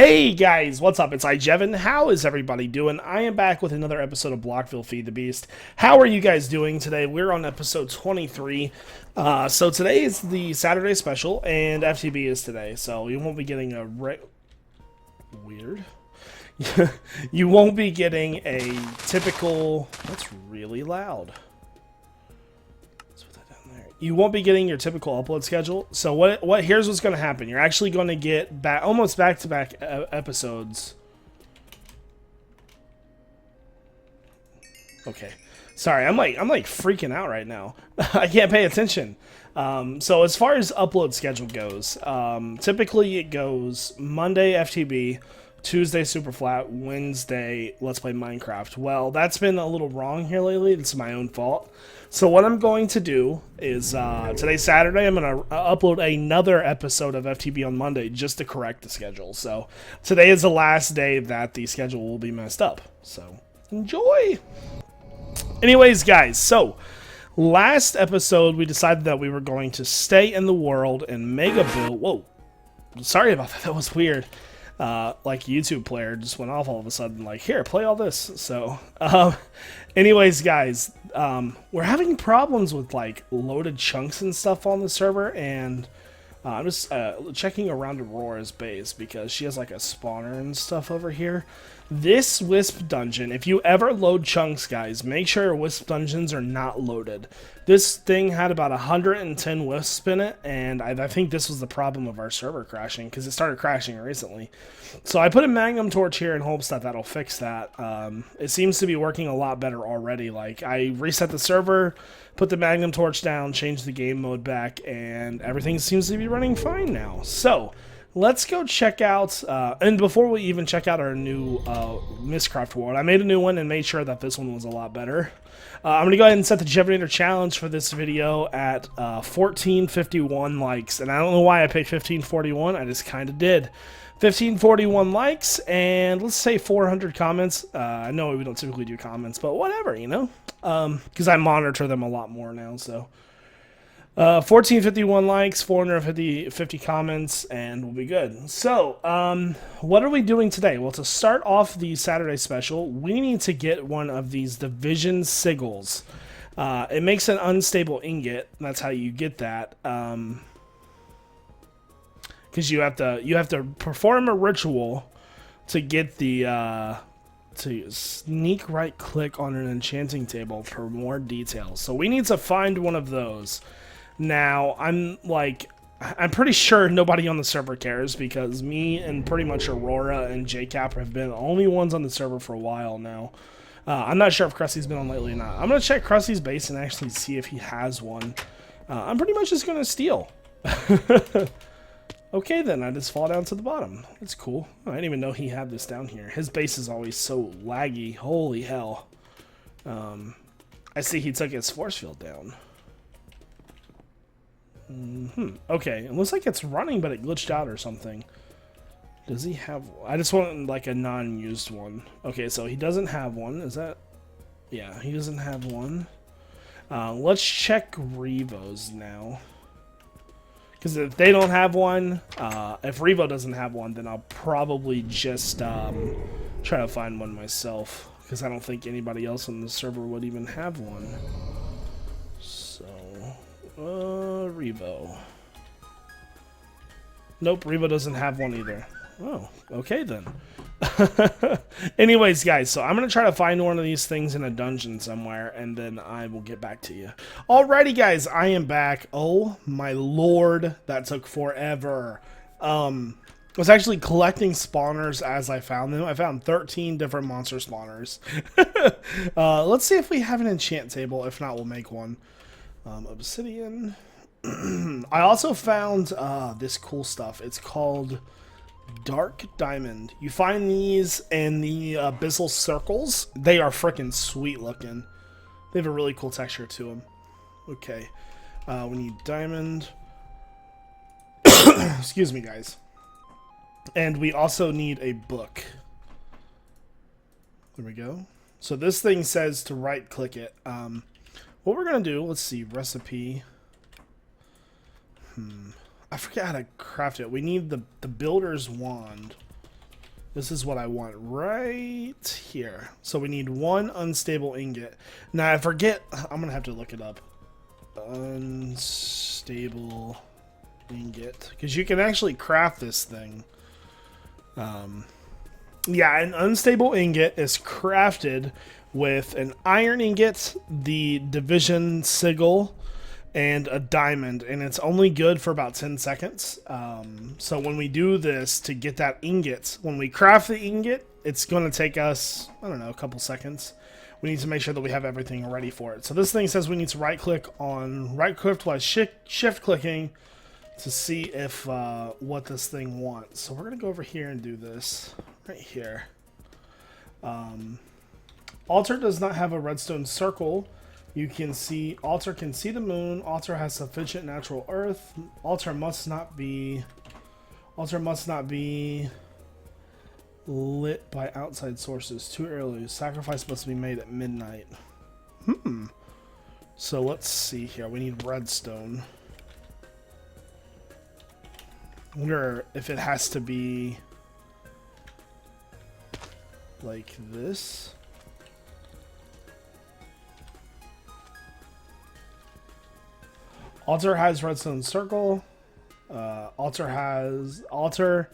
Hey guys, what's up? It's iJevin. How is everybody doing? I am back with another episode of Blockville FTB. How are you guys doing today? We're on episode 23. So today is the Saturday special, and FTB is today. So you won't be getting a weird. You won't be getting a typical. That's really loud. You won't be getting your typical upload schedule. So here's what's going to happen. You're actually going to get almost back-to-back episodes. Okay. Sorry, I'm like freaking out right now. I can't pay attention. So as far as upload schedule goes, typically it goes Monday FTB, Tuesday Super Flat, Wednesday Let's Play Minecraft. Well, that's been a little wrong here lately. It's my own fault. So what I'm going to do is, today's Saturday, I'm going to upload another episode of FTB on Monday just to correct the schedule. So today is the last day that the schedule will be messed up. So enjoy! Anyways, guys, so last episode we decided that we were going to stay in the world and mega build. Whoa, sorry about that. That was weird. Like YouTube player just went off all of a sudden, like, here, play all this. So, anyways, guys, we're having problems with like loaded chunks and stuff on the server, and I'm just checking around Aurora's base because she has like a spawner and stuff over here. This Wisp dungeon, if you ever load chunks, guys, make sure Wisp dungeons are not loaded. This thing had about 110 Wisps in it, and I think this was the problem of our server crashing, because it started crashing recently. So I put a Magnum Torch here in hopes that that'll fix that. It seems to be working a lot better already. Like, I reset the server, put the Magnum Torch down, changed the game mode back, and everything seems to be running fine now. So let's go check out, and before we even check out our new Mistcraft world, I made a new one and made sure that this one was a lot better. I'm going to go ahead and set the Jevinator challenge for this video at 1451 likes, and I don't know why I picked 1541, I just kind of did. 1541 likes, and let's say 400 comments. I know we don't typically do comments, but whatever, you know, because I monitor them a lot more now, so. 1451 likes, 450 comments, and we'll be good. So, what are we doing today? Well, to start off the Saturday special, we need to get one of these division sigils. It makes an unstable ingot. That's how you get that. Because you have to perform a ritual to get the to sneak right click on an enchanting table for more details. So we need to find one of those. Now, I'm pretty sure nobody on the server cares, because me and pretty much Aurora and JCap have been the only ones on the server for a while now. I'm not sure if Krusty's been on lately or not. I'm going to check Krusty's base and actually see if he has one. I'm pretty much just going to steal. Okay, then, I just fall down to the bottom. That's cool. I didn't even know he had this down here. His base is always so laggy. Holy hell. I see he took his force field down. Okay, it looks like it's running, but it glitched out or something. Does he have... I just want, like, a non-used one. Okay, so he doesn't have one. Is that... Yeah, he doesn't have one. Let's check Revo's now. Because if they don't have one, if Revo doesn't have one, then I'll probably just try to find one myself. Because I don't think anybody else on the server would even have one. So... Revo. Nope, Revo doesn't have one either. Oh, okay then. Anyways, guys, so I'm going to try to find one of these things in a dungeon somewhere, and then I will get back to you. Alrighty, guys, I am back. Oh, my lord, that took forever. I was actually collecting spawners as I found them. I found 13 different monster spawners. Let's see if we have an enchant table. If not, we'll make one. Obsidian. I also found this cool stuff. It's called Dark Diamond. You find these in the abyssal circles. They are freaking sweet looking. They have a really cool texture to them. Okay. We need diamond. Excuse me, guys. And we also need a book. There we go. So this thing says to right click it. What we're going to do, let's see, recipe. I forget how to craft it. We need the builder's wand. This is what I want right here. So we need 1 unstable ingot. Now I forget, I'm gonna have to look it up. Unstable ingot, because you can actually craft this thing. Yeah, an unstable ingot is crafted with an iron ingot, the division sigil, and a diamond, and it's only good for about 10 seconds. So when we do this to get that ingot, when we craft the ingot, it's going to take us, I don't know, a couple seconds. We need to make sure that we have everything ready for it. So this thing says we need to right click while shift clicking to see if what this thing wants. So we're going to go over here and do this right here. Altar does not have a redstone circle. You can see, altar can see the moon. Altar has sufficient natural earth. Altar must not be lit by outside sources. Too early. Sacrifice must be made at midnight. So let's see here. We need redstone. I wonder if it has to be like this. Altar has redstone circle. Altar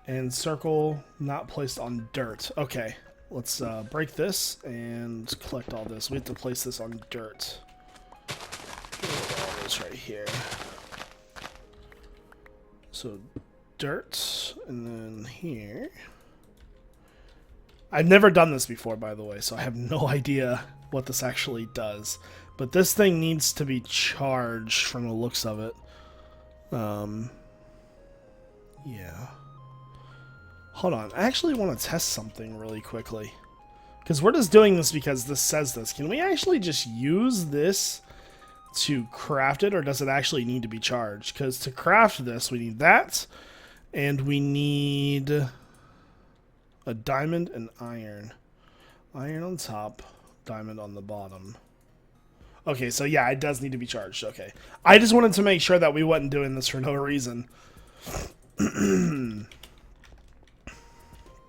and circle not placed on dirt. Okay, let's break this and collect all this. We have to place this on dirt. All this right here. So dirt, and then here. I've never done this before, by the way, so I have no idea what this actually does. But this thing needs to be charged from the looks of it. Yeah. Hold on. I actually want to test something really quickly. Because we're just doing this because this says this. Can we actually just use this to craft it, or does it actually need to be charged? Because to craft this, we need that, and we need a diamond and iron. Iron on top, diamond on the bottom. Okay, so yeah, it does need to be charged. Okay. I just wanted to make sure that we wasn't doing this for no reason.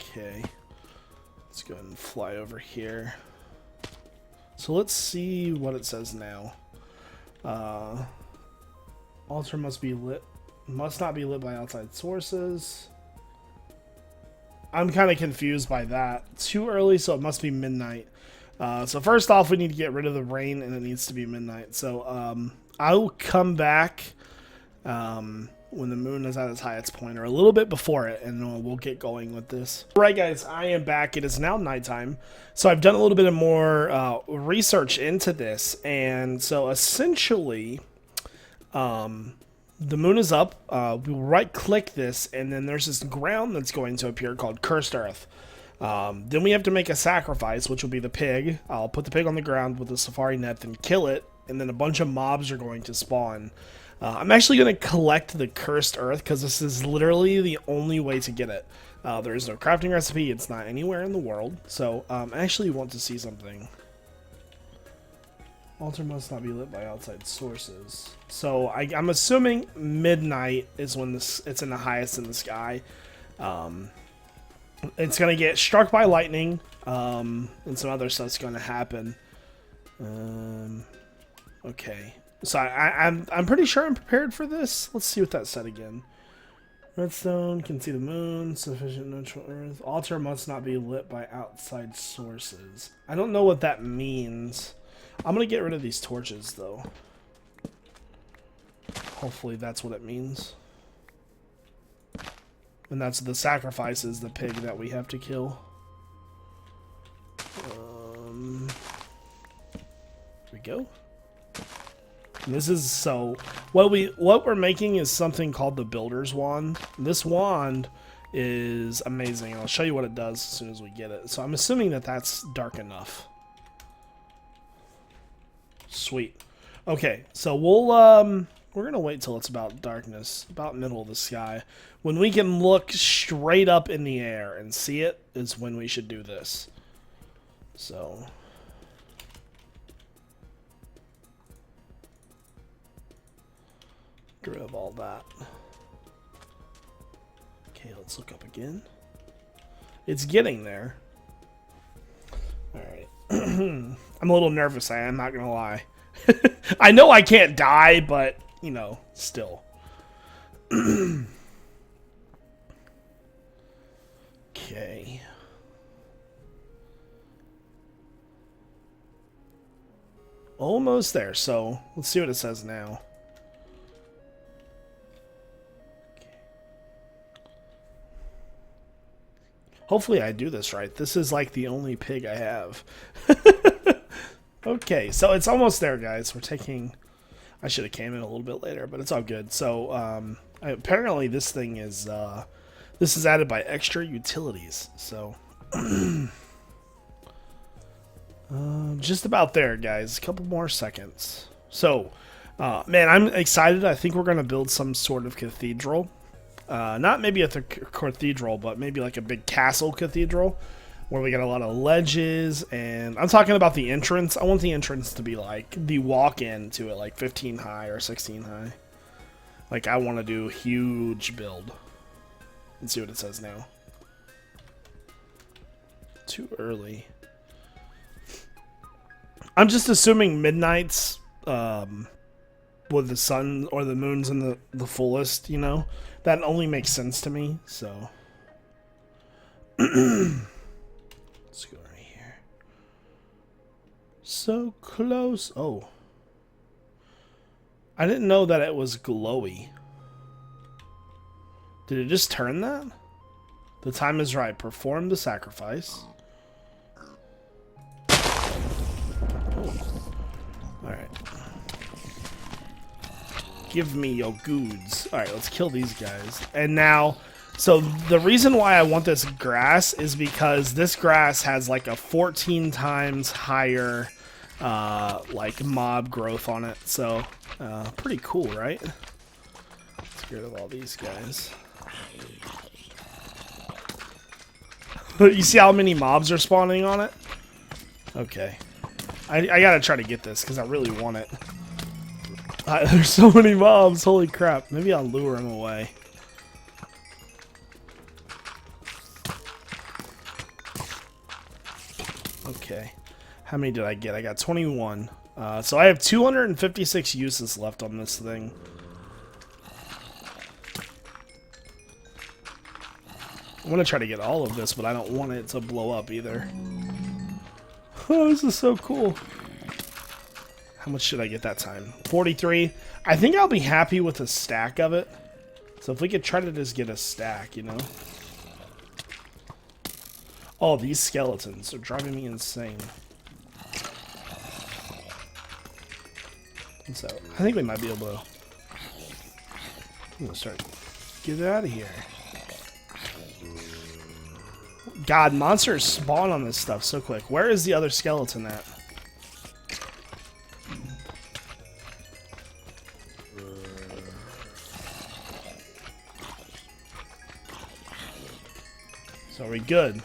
Okay. Let's go ahead and fly over here. So let's see what it says now. Altar must not be lit by outside sources. I'm kind of confused by that. Too early, so it must be midnight. So first off, we need to get rid of the rain, and it needs to be midnight. So I'll come back when the moon is at its highest point, or a little bit before it, and we'll get going with this. Alright guys, I am back. It is now nighttime. So I've done a little bit of more research into this, and so essentially the moon is up. We'll right click this, and then there's this ground that's going to appear called Cursed Earth. Then we have to make a sacrifice, which will be the pig. I'll put the pig on the ground with a safari net and kill it, and then a bunch of mobs are going to spawn. I'm actually going to collect the Cursed Earth because this is literally the only way to get it. There is no crafting recipe. It's not anywhere in the world. So I actually want to see something. Altar must not be lit by outside sources. So I'm assuming midnight is when it's in the highest in the sky. It's going to get struck by lightning, and some other stuff's going to happen. Okay. So I'm pretty sure I'm prepared for this. Let's see what that said again. Redstone, can see the moon, sufficient natural earth. Altar must not be lit by outside sources. I don't know what that means. I'm going to get rid of these torches, though. Hopefully that's what it means. And that's the sacrifice is the pig that we have to kill. Here we go. And this is so what we're making is something called the Builder's Wand. This wand is amazing, and I'll show you what it does as soon as we get it. So I'm assuming that that's dark enough. Sweet. Okay, so we're gonna wait till it's about darkness, about middle of the sky. When we can look straight up in the air and see it is when we should do this. So get rid of all that. Okay, let's look up again. It's getting there. Alright. I'm a little nervous, I'm not gonna lie. I know I can't die, but, you know, still. Okay. Almost there, so let's see what it says now. Hopefully I do this right. This is like the only pig I have. Okay, so it's almost there, guys. We're taking... I should have came in a little bit later, but it's all good. So, apparently this thing is... this is added by extra utilities, so... just about there, guys. A couple more seconds. So, man, I'm excited. I think we're going to build some sort of cathedral. Not maybe a cathedral, but maybe like a big castle cathedral where we got a lot of ledges. And I'm talking about the entrance. I want the entrance to be like the walk-in to it, like 15 high or 16 high. Like, I want to do a huge build. Let's see what it says now. Too early. I'm just assuming midnights with the sun or the moon's in the fullest, you know? That only makes sense to me, so. Let's go right here. So close. Oh. I didn't know that it was glowy. Did it just turn that? The time is right. Perform the sacrifice. Alright. Give me your goods. Alright, let's kill these guys. And now, so the reason why I want this grass is because this grass has like a 14 times higher like mob growth on it. So, pretty cool, right? Let's get rid of all these guys. You see how many mobs are spawning on it? Okay. I gotta try to get this because I really want it. There's so many mobs, holy crap. Maybe I'll lure him away. Okay. How many did I get? I got 21. So I have 256 uses left on this thing. I want to try to get all of this, but I don't want it to blow up either. Oh, this is so cool. How much should I get that time? 43. I think I'll be happy with a stack of it. So if we could try to just get a stack, you know. Oh, these skeletons are driving me insane. And so, I think we might be able to... I'm gonna start... Get out of here. God, monsters spawn on this stuff so quick. Where is the other skeleton at? So are we good?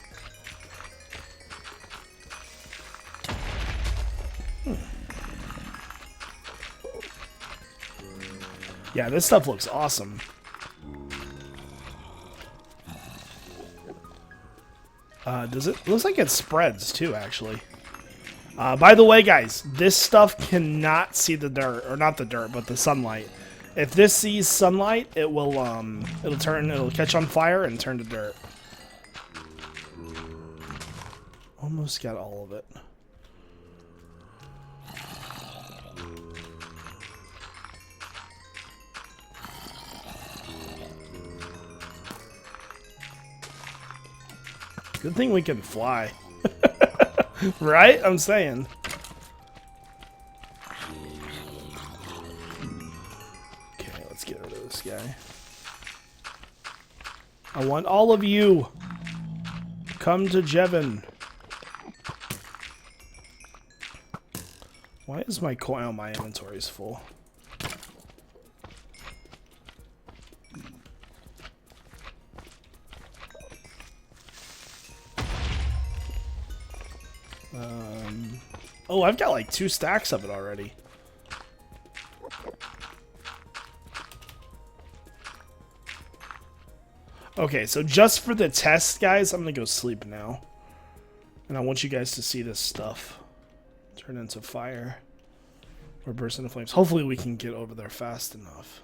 Yeah, this stuff looks awesome. Does it? Looks like it spreads too, actually. By the way, guys, this stuff cannot see the dirt, or not the dirt, but the sunlight. If this sees sunlight, it will it'll catch on fire and turn to dirt. Almost got all of it. Good thing we can fly. Right? I'm saying. Okay, let's get rid of this guy. I want all of you. Come to Jevin. Why is my coin? Oh, my inventory is full. Oh, I've got like 2 stacks of it already. Okay, so just for the test, guys, I'm going to go sleep now. And I want you guys to see this stuff turn into fire or burst into flames. Hopefully we can get over there fast enough.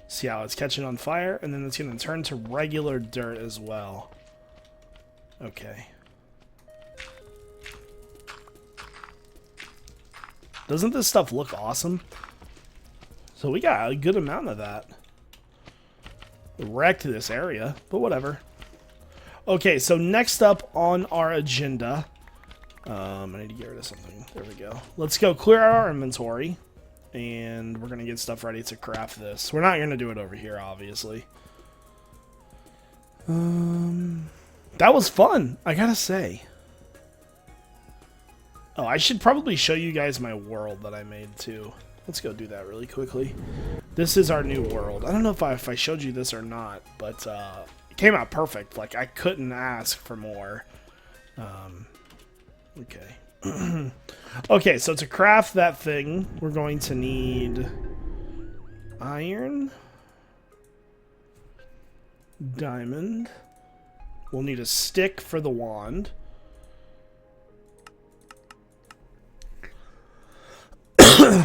See how it's catching on fire, and then it's going to turn to regular dirt as well. Okay. Doesn't this stuff look awesome? So we got a good amount of that. Wrecked this area, but whatever. Okay, so next up on our agenda, I need to get rid of something. There we go. Let's go clear out our inventory, and we're gonna get stuff ready to craft this. We're not gonna do it over here, obviously. That was fun, I gotta say. Oh, I should probably show you guys my world that I made too. Let's go do that really quickly. This is our new world. I don't know if I showed you this or not, but it came out perfect. Like, I couldn't ask for more. Okay. Okay, so to craft that thing, we're going to need iron, diamond. We'll need a stick for the wand.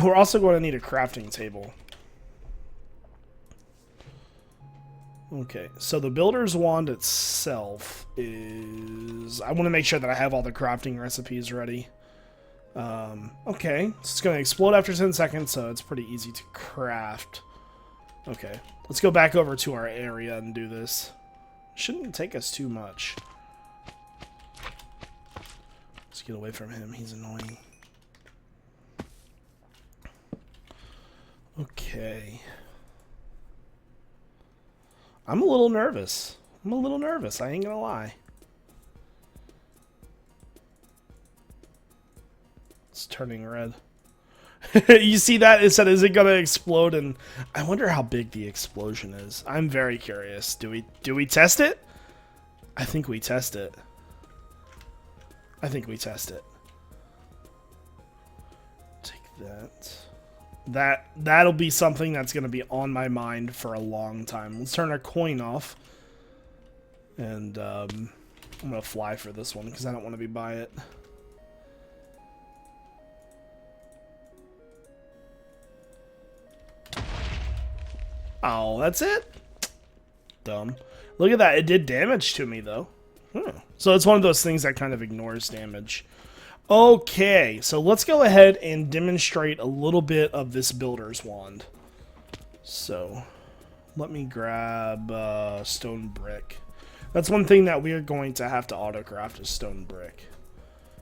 We're also going to need a crafting table. Okay, so the builder's wand itself is... I want to make sure that I have all the crafting recipes ready. Okay, so it's going to explode after 10 seconds, so it's pretty easy to craft. Okay, let's go back over to our area and do this. Shouldn't take us too much. Let's get away from him, he's annoying. Okay. I'm a little nervous. I ain't gonna lie. It's turning red. You see that? It said, is it gonna explode? And I wonder how big the explosion is. I'm very curious. Do we test it? I think we test it. Take that. That'll be something that's going to be on my mind for a long time. Let's turn our coin off. And I'm going to fly for this one because I don't want to be by it. Oh, that's it? Dumb. Look at that. It did damage to me, though. So it's one of those things that kind of ignores damage. Okay, so let's go ahead and demonstrate a little bit of this builder's wand. So, let me grab stone brick. That's one thing that we are going to have to autocraft is stone brick.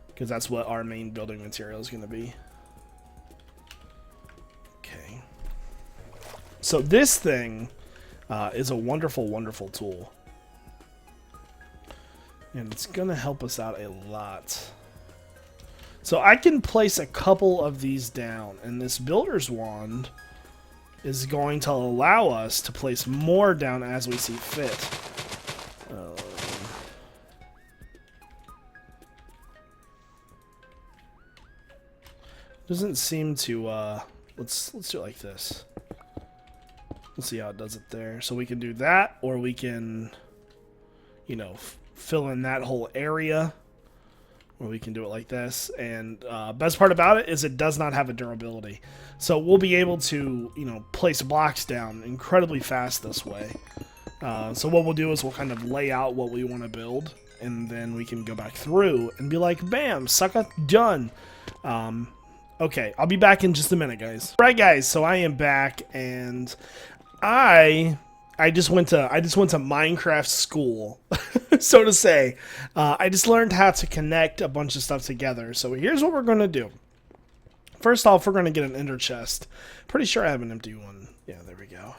Because that's what our main building material is going to be. Okay. So this thing is a wonderful, wonderful tool. And it's going to help us out a lot. So I can place a couple of these down, and this builder's wand is going to allow us to place more down as we see fit. Doesn't seem to, let's do it like this. We'll see how it does it there. So we can do that, or we can, you know, fill in that whole area. Or we can do it like this, and best part about it is it does not have a durability. So we'll be able to, you know, place blocks down incredibly fast this way. So what we'll do is we'll kind of lay out what we want to build, and then we can go back through and be like, bam, sucker, done. Okay, I'll be back in just a minute, guys. All right, guys, so I am back, and I just went to Minecraft school, so to say. I just learned how to connect a bunch of stuff together. So here's what we're going to do. First off, we're going to get an ender chest. Pretty sure I have an empty one. Yeah, there we go.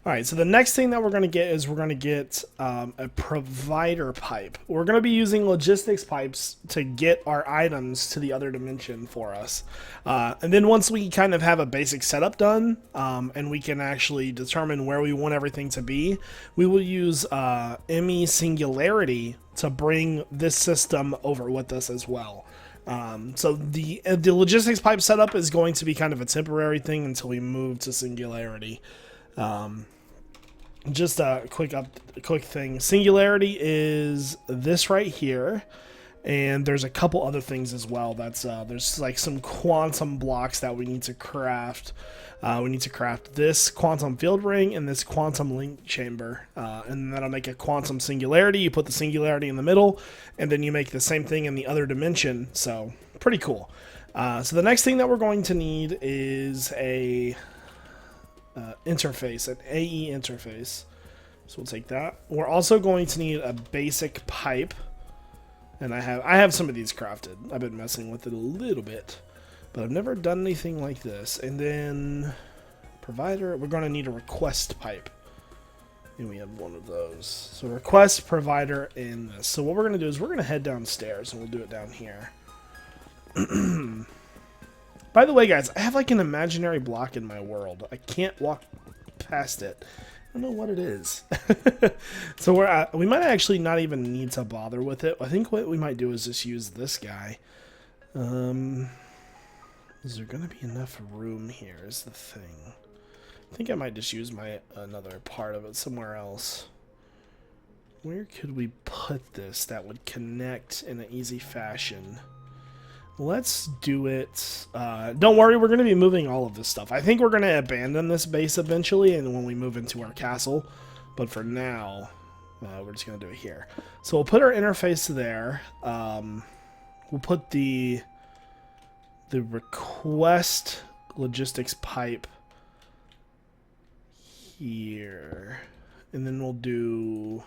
All right, so the next thing that we're going to get is we're going to get a provider pipe. We're going to be using logistics pipes to get our items to the other dimension for us. And then once we kind of have a basic setup done, and we can actually determine where we want everything to be, we will use ME Singularity to bring this system over with us as well. So the logistics pipe setup is going to be kind of a temporary thing until we move to Singularity. Just a quick thing. Singularity is this right here, and there's a couple other things as well. That's there's like some quantum blocks that we need to craft. We need to craft this quantum field ring and this quantum link chamber, and that'll make a quantum singularity. You put the singularity in the middle, and then you make the same thing in the other dimension. So pretty cool. So the next thing that we're going to need is a interface, an AE interface. So we'll take that. We're also going to need a basic pipe, and I have some of these crafted. I've been messing with it a little bit, but I've never done anything like this. And then provider, we're going to need a request pipe, and we have one of those. So request, provider, and this. So what we're going to do is we're going to head downstairs, and we'll do it down here. By the way, guys, I have like an imaginary block in my world. I can't walk past it. I don't know what it is. So we might actually not even need to bother with it. I think what we might do is just use this guy. Is there going to be enough room here is the thing. I think I might just use another part of it somewhere else. Where could we put this that would connect in an easy fashion? Let's do it. Don't worry, we're going to be moving all of this stuff. I think we're going to abandon this base eventually and when we move into our castle. But for now, we're just going to do it here. So we'll put our interface there. We'll put the request logistics pipe here. And then we'll do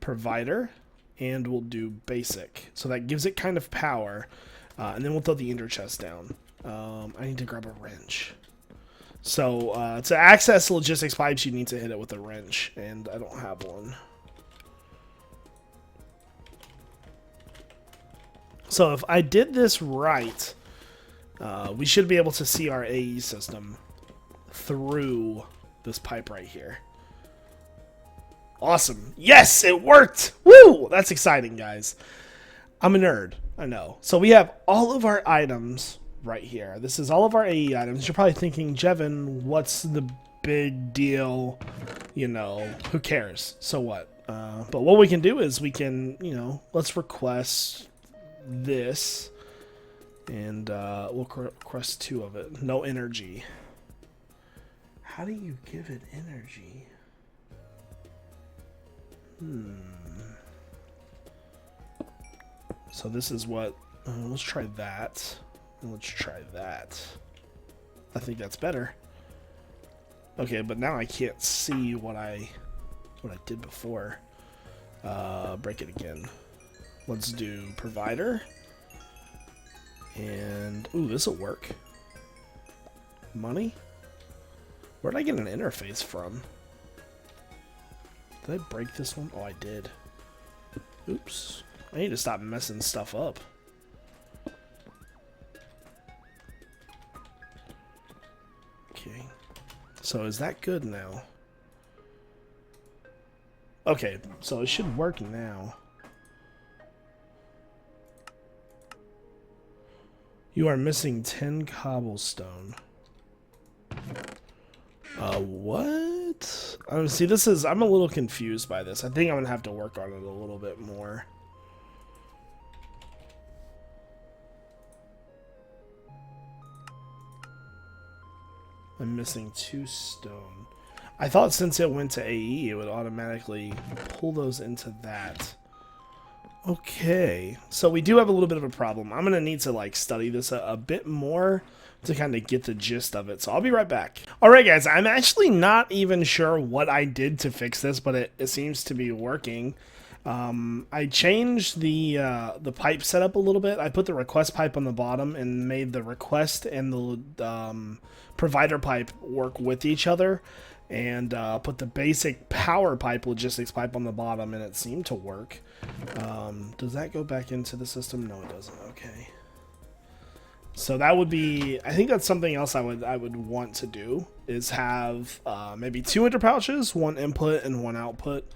provider. And we'll do basic. So that gives it kind of power. And then we'll throw the ender chest down. I need to grab a wrench. So to access logistics pipes, you need to hit it with a wrench. And I don't have one. So if I did this right, we should be able to see our AE system through this pipe right here. Awesome. Yes, it worked. Woo! That's exciting, guys. I'm a nerd. I know. So we have all of our items right here. This is all of our AE items. You're probably thinking, Jevin, what's the big deal? You know, who cares? So what? But what we can do is we can, you know, let's request this. And we'll request 2 of it. No energy. How do you give it energy? So this is what, let's try that, and let's try that. I think that's better. Okay, but now I can't see what I did before. Break it again. Let's do provider. And, ooh, this'll work. Money? Where'd I get an interface from? Did I break this one? Oh, I did. Oops. I need to stop messing stuff up. Okay. So is that good now? Okay, so it should work now. You are missing 10 cobblestone. What? See, I'm a little confused by this. I think I'm gonna have to work on it a little bit more. I'm missing 2 stone. I thought since it went to AE, it would automatically pull those into that. Okay, so we do have a little bit of a problem. I'm gonna need to like study this a bit more to kind of get the gist of it. So I'll be right back. All right, guys, I'm actually not even sure what I did to fix this, but it seems to be working. I changed the pipe setup a little bit. I put the request pipe on the bottom and made the request and the provider pipe work with each other, and put the basic power pipe, logistics pipe on the bottom, and it seemed to work. Does that go back into the system? No, it doesn't. Okay. So that would be, I think that's something else I would want to do, is have maybe 2 enter pouches, 1 input and 1 output,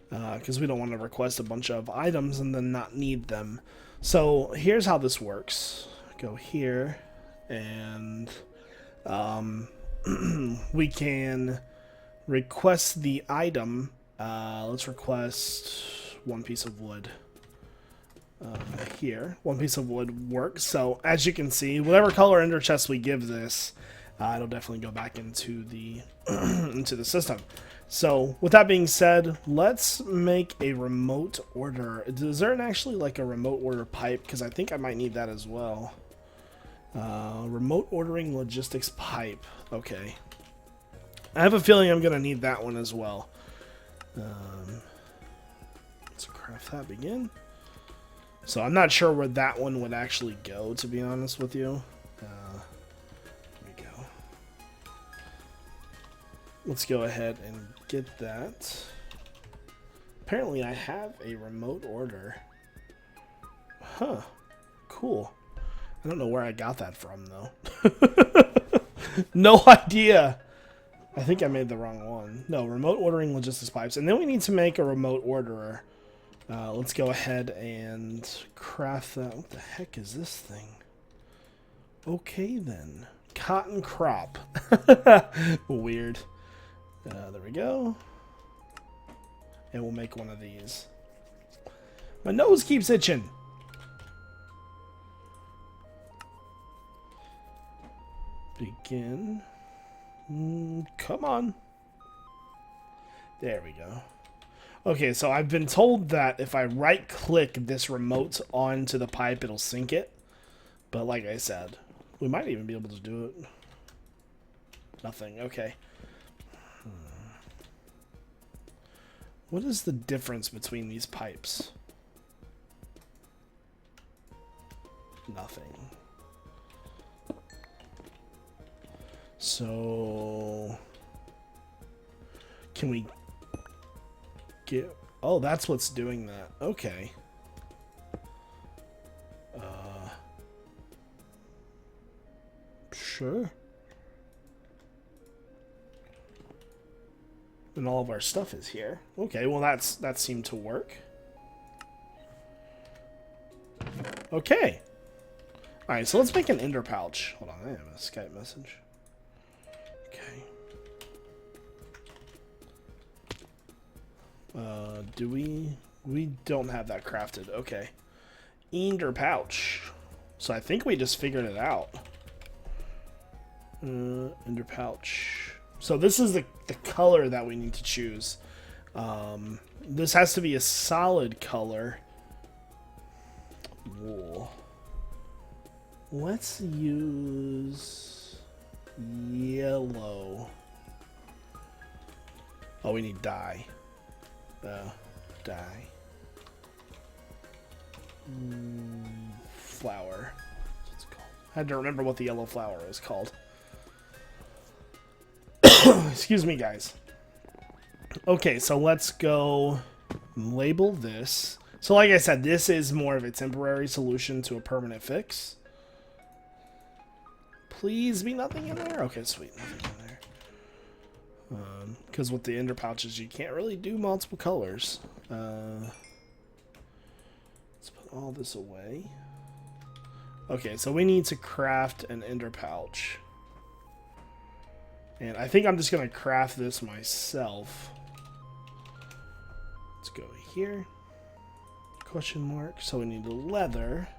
because we don't want to request a bunch of items and then not need them. So here's how this works. Go here, and we can request the item. Let's request one piece of wood. Here, one piece of wood works. So as you can see, whatever color ender chest we give this, it'll definitely go back into the into the system. So with that being said, let's make a remote order. Is there actually like a remote order pipe? Because I think I might need that as well. Remote ordering logistics pipe. Okay. I have a feeling I'm gonna need that one as well. Let's craft that begin. So I'm not sure where that one would actually go, to be honest with you. There we go. Let's go ahead and get that. Apparently I have a remote order. Huh. Cool. I don't know where I got that from, though. No idea. I think I made the wrong one. No, remote ordering logistics pipes. And then we need to make a remote orderer. Let's go ahead and craft that. What the heck is this thing? Okay, then. Cotton crop. Weird. There we go. And we'll make one of these. My nose keeps itching. Begin. Come on. There we go. Okay, so I've been told that if I right-click this remote onto the pipe, it'll sync it. But like I said, we might even be able to do it. Nothing. Okay. What is the difference between these pipes? Nothing. So can we get... Oh, that's what's doing that. Okay. Sure. And all of our stuff is here. Okay, well that seemed to work. Okay. Alright, so let's make an ender pouch. Hold on, I have a Skype message. Okay. Do we don't have that crafted. Okay. Ender pouch. So I think we just figured it out. Ender pouch. So this is the color that we need to choose. This has to be a solid color. Wool. Let's use yellow. Oh, we need dye. Dye. Flower. That's what it's called. I had to remember what the yellow flower is called. Excuse me, guys. Okay, so let's go label this. So like I said, this is more of a temporary solution to a permanent fix. Please be nothing in there. Okay, sweet. Nothing in there. Because with the ender pouches, you can't really do multiple colors. Let's put all this away. Okay, so we need to craft an ender pouch. And I think I'm just going to craft this myself. Let's go here. Question mark. So we need leather.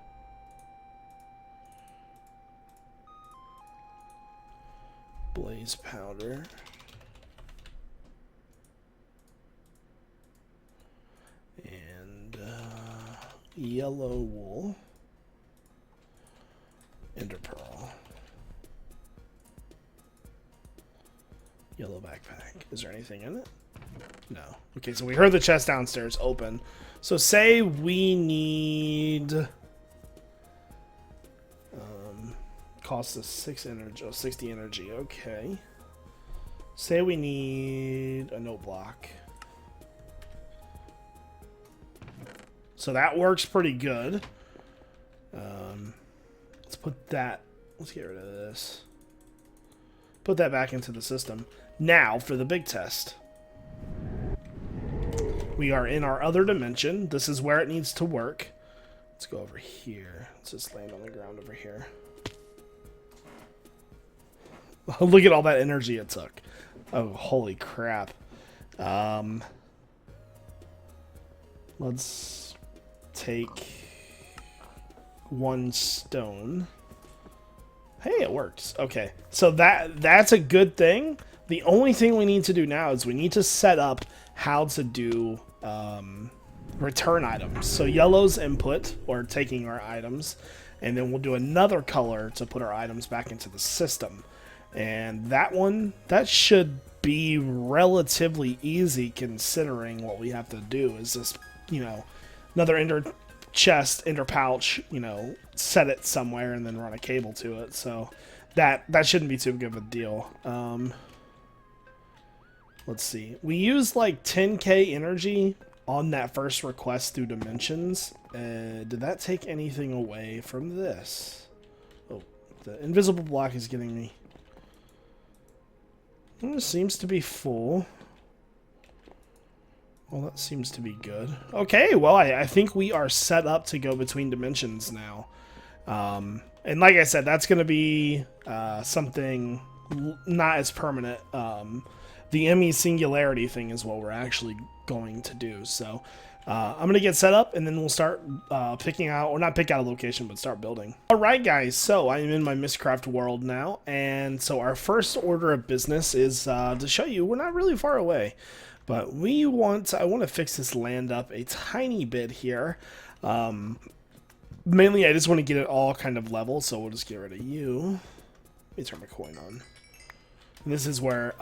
Blaze powder. And yellow wool. Ender pearl. Yellow backpack. Is there anything in it? No. Okay, so we heard the chest downstairs open. So say we need... cost us 6 energy. Oh, 60 energy. Okay. Say we need a note block. So that works pretty good. Let's put that... Let's get rid of this. Put that back into the system. Now for the big test. We are in our other dimension. This is where it needs to work. Let's go over here. Let's just land on the ground over here. Look at all that energy it took. Oh, holy crap. Let's take 1 stone. Hey, it works. Okay, so that's a good thing. The only thing we need to do now is we need to set up how to do return items. So yellow's input, or taking our items, and then we'll do another color to put our items back into the system. And that should be relatively easy considering what we have to do is just, you know, another ender chest, ender pouch, you know, set it somewhere and then run a cable to it. So that shouldn't be too good of a deal. Let's see. We used like 10k energy on that first request through dimensions. Did that take anything away from this? Oh, the invisible block is getting me. It seems to be full. Well, that seems to be good. Okay, well, I think we are set up to go between dimensions now. And like I said, that's going to be something not as permanent. The ME singularity thing is what we're actually going to do. So I'm going to get set up, and then we'll start picking out, or not pick out a location, but start building. All right, guys, so I'm in my Mistcraft world now, and so our first order of business is to show you we're not really far away, but I want to fix this land up a tiny bit here. Mainly, I just want to get it all kind of level, so we'll just get rid of you. Let me turn my coin on. And this is where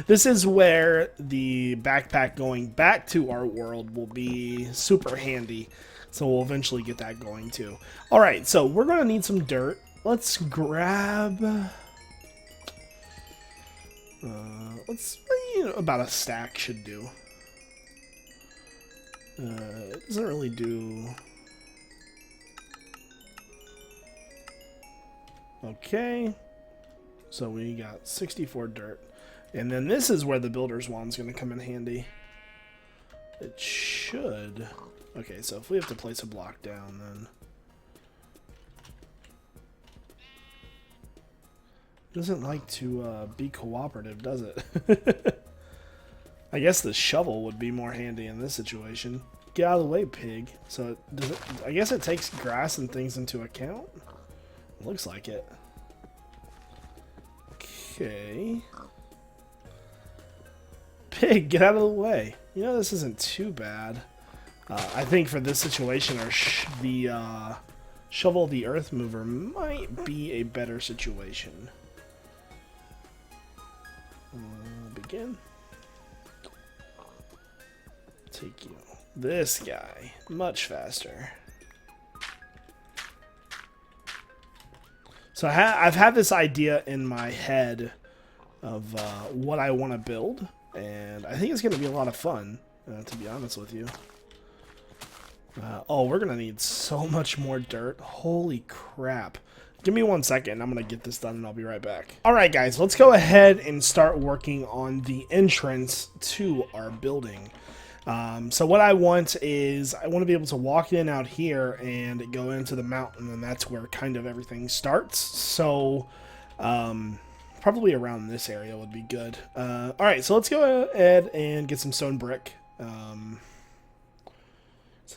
this is where the backpack going back to our world will be super handy. So we'll eventually get that going too. All right, so we're gonna need some dirt. Let's grab. About a stack should do. It doesn't really do. Okay. So we got 64 dirt. And then this is where the builder's wand's going to come in handy. It should. Okay, so if we have to place a block down, then. It doesn't like to be cooperative, does it? I guess the shovel would be more handy in this situation. Get out of the way, pig. So I guess it takes grass and things into account? Looks like it. Okay. Pig, get out of the way. You know, this isn't too bad. I think for this situation, the shovel the earth mover might be a better situation. Begin. Take you. This guy. Much faster. So I've had this idea in my head of what I want to build, and I think it's going to be a lot of fun, to be honest with you. Oh, we're going to need so much more dirt. Holy crap. Give me 1 second. I'm going to get this done, and I'll be right back. All right, guys, let's go ahead and start working on the entrance to our building. So what I want is I want to be able to walk in out here and go into the mountain, and that's where kind of everything starts. So probably around this area would be good. All right, so let's go ahead and get some stone brick. So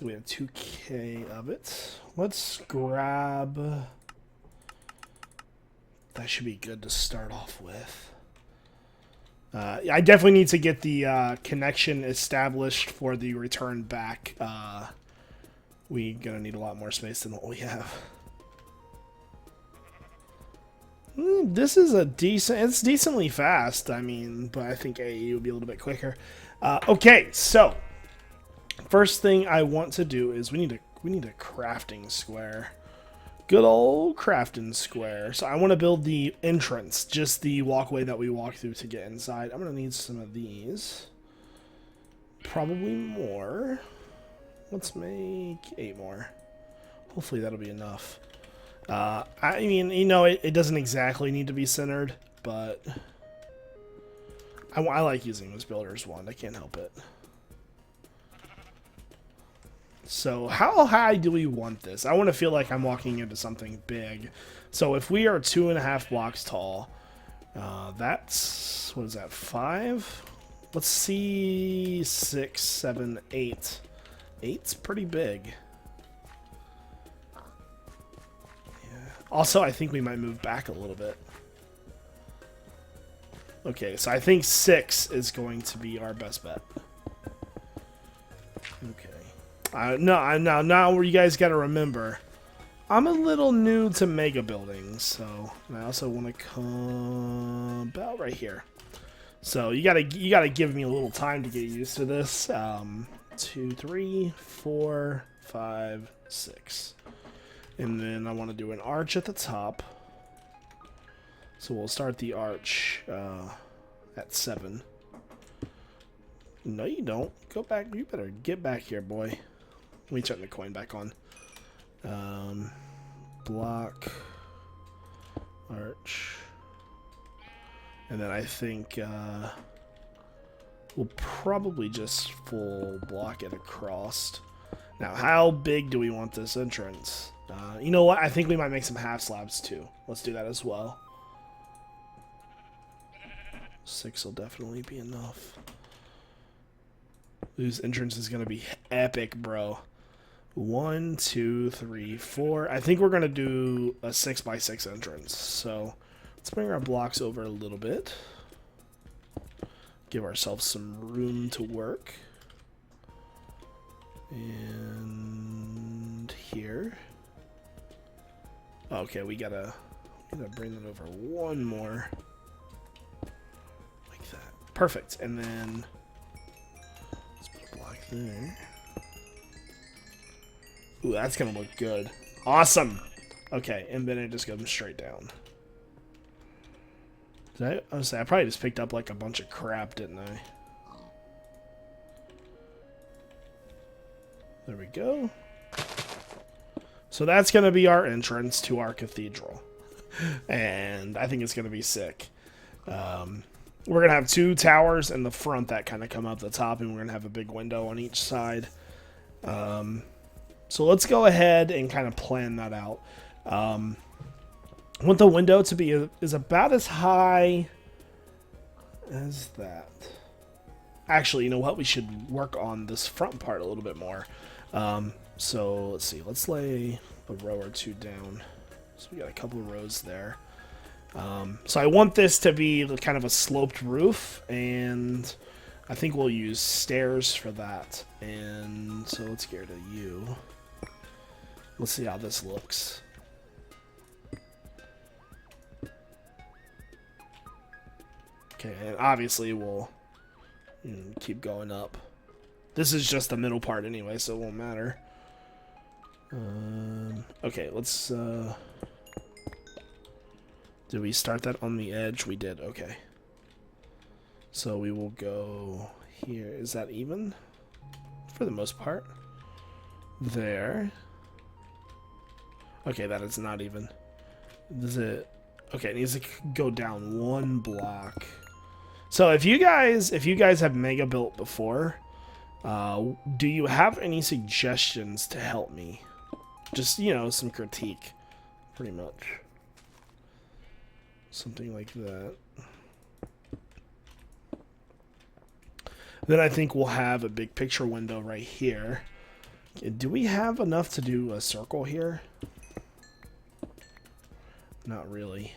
we have 2k of it. Let's grab. That should be good to start off with. I definitely need to get the connection established for the return back. We're gonna need a lot more space than what we have. This is it's decently fast, I mean, but I think AE would be a little bit quicker. Okay, so first thing I want to do is we need a crafting square. Good old crafting square. So I want to build the entrance, just the walkway that we walk through to get inside. I'm going to need some of these. Probably more. Let's make 8 more. Hopefully that'll be enough. I mean, you know, it doesn't exactly need to be centered, but I like using this builder's wand. I can't help it. So how high do we want this? I want to feel like I'm walking into something big. So if we are 2.5 blocks tall, that's, what is that, 5? Let's see, 6, 7, 8. 8's pretty big. Yeah. Also, I think we might move back a little bit. Okay, so I think 6 is going to be our best bet. Okay. Now you guys got to remember, I'm a little new to mega buildings, so I also want to come about right here. So you gotta give me a little time to get used to this. 2, 3, 4, 5, 6, and then I want to do an arch at the top. So we'll start the arch at 7. No, you don't. Go back. You better get back here, boy. Let me turn the coin back on. Block, arch, and then I think we'll probably just full block it across. Now, how big do we want this entrance? You know what? I think we might make some half slabs too. Let's do that as well. 6 will definitely be enough. This entrance is gonna be epic, bro. 1, 2, 3, 4. I think we're gonna do a 6x6 entrance. So let's bring our blocks over a little bit. Give ourselves some room to work. And here. Okay, we gotta bring that over one more. Like that. Perfect. And then let's put a block there. Ooh, that's gonna look good. Awesome. Okay, and then it just goes straight down. I probably just picked up like a bunch of crap, didn't I? There we go. So that's gonna be our entrance to our cathedral, and I think it's gonna be sick. We're gonna have 2 towers in the front that kind of come up the top, and we're gonna have a big window on each side. So let's go ahead and kind of plan that out. I want the window to be is about as high as that. Actually, you know what? We should work on this front part a little bit more. So let's see. Let's lay a row or 2 down. So we got a couple of rows there. So I want this to be kind of a sloped roof, and I think we'll use stairs for that. And so let's get rid of you. Let's see how this looks. Okay, and obviously we'll keep going up. This is just the middle part anyway, so it won't matter. Okay, let's... Did we start that on the edge? We did, okay. So we will go here. Is that even? For the most part. There. Okay, that is not even. Does it... Okay, it needs to go down 1 block. So if you guys have mega built before, do you have any suggestions to help me? Just, you know, some critique, pretty much. Something like that. Then I think we'll have a big picture window right here. Okay, do we have enough to do a circle here? Not really.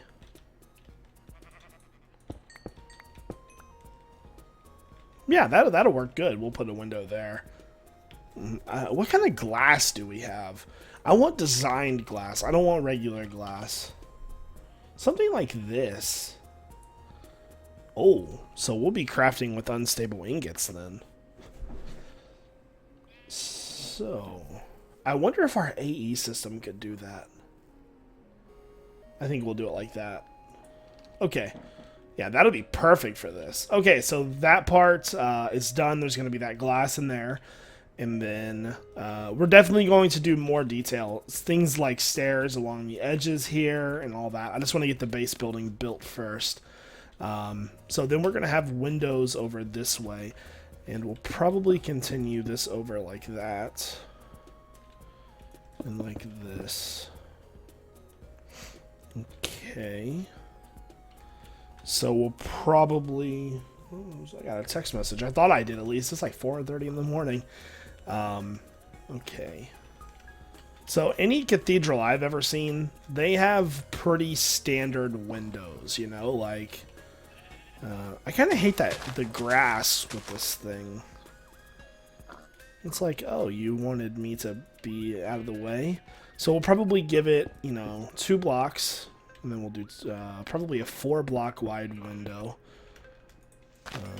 Yeah, that'll work good. We'll put a window there. What kind of glass do we have? I want designed glass. I don't want regular glass. Something like this. Oh, so we'll be crafting with unstable ingots then. So, I wonder if our AE system could do that. I think we'll do it like that. Okay. Yeah, that'll be perfect for this. Okay, so that part is done. There's going to be that glass in there. And then we're definitely going to do more detail. Things like stairs along the edges here and all that. I just want to get the base building built first. So then we're going to have windows over this way. And we'll probably continue this over like that. And like this. Okay. So we'll probably... Oh, I got a text message. I thought I did at least. It's like 4:30 in the morning. Okay. So any cathedral I've ever seen, they have pretty standard windows, you know? Like, I kind of hate the grass with this thing. It's like, oh, you wanted me to be out of the way? So we'll probably give it, you know, 2 blocks. And then we'll do probably a 4-block wide window.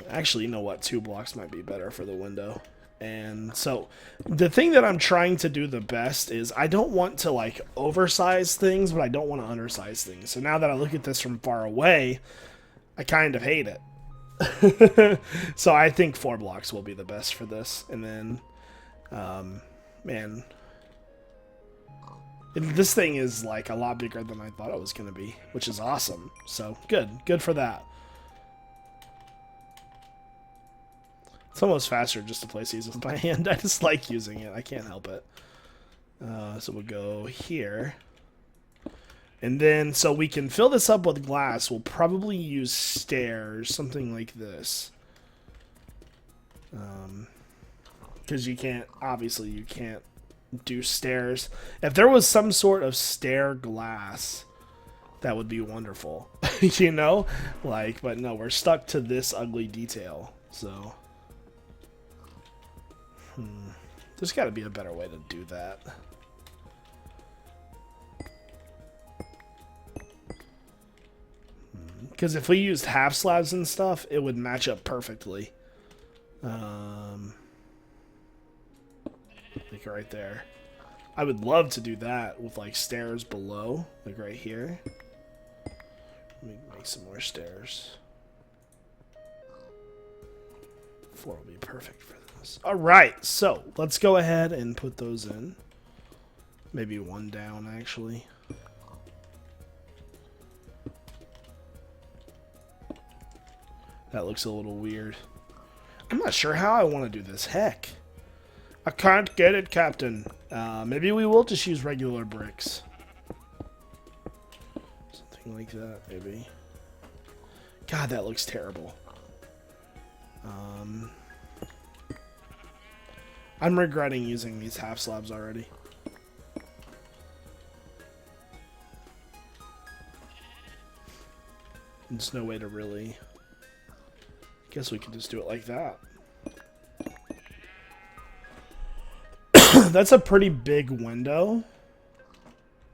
Actually, you know what? 2 blocks might be better for the window. And so the thing that I'm trying to do the best is I don't want to like oversize things, but I don't want to undersize things. So now that I look at this from far away, I kind of hate it. So I think 4 blocks will be the best for this. And then, man, this thing is like a lot bigger than I thought it was going to be, which is awesome. So good for that. It's almost faster just to place these with my hand. I just like using it. I can't help it. So we'll go here. And then, so we can fill this up with glass. We'll probably use stairs, something like this. Because you can't, obviously you can't do stairs. If there was some sort of stair glass, that would be wonderful. You know? Like, but no, we're stuck to this ugly detail. So... there's got to be a better way to do that. Because if we used half slabs and stuff, it would match up perfectly. Like right there. I would love to do that with like stairs below, like right here. Let me make some more stairs. 4 will be perfect for this. Alright, so let's go ahead and put those in. Maybe 1 down, actually. That looks a little weird. I'm not sure how I want to do this. Heck. I can't get it, Captain. Maybe we will just use regular bricks. Something like that, maybe. God, that looks terrible. I'm regretting using these half slabs already. There's no way to really... Guess we could just do it like that. That's a pretty big window.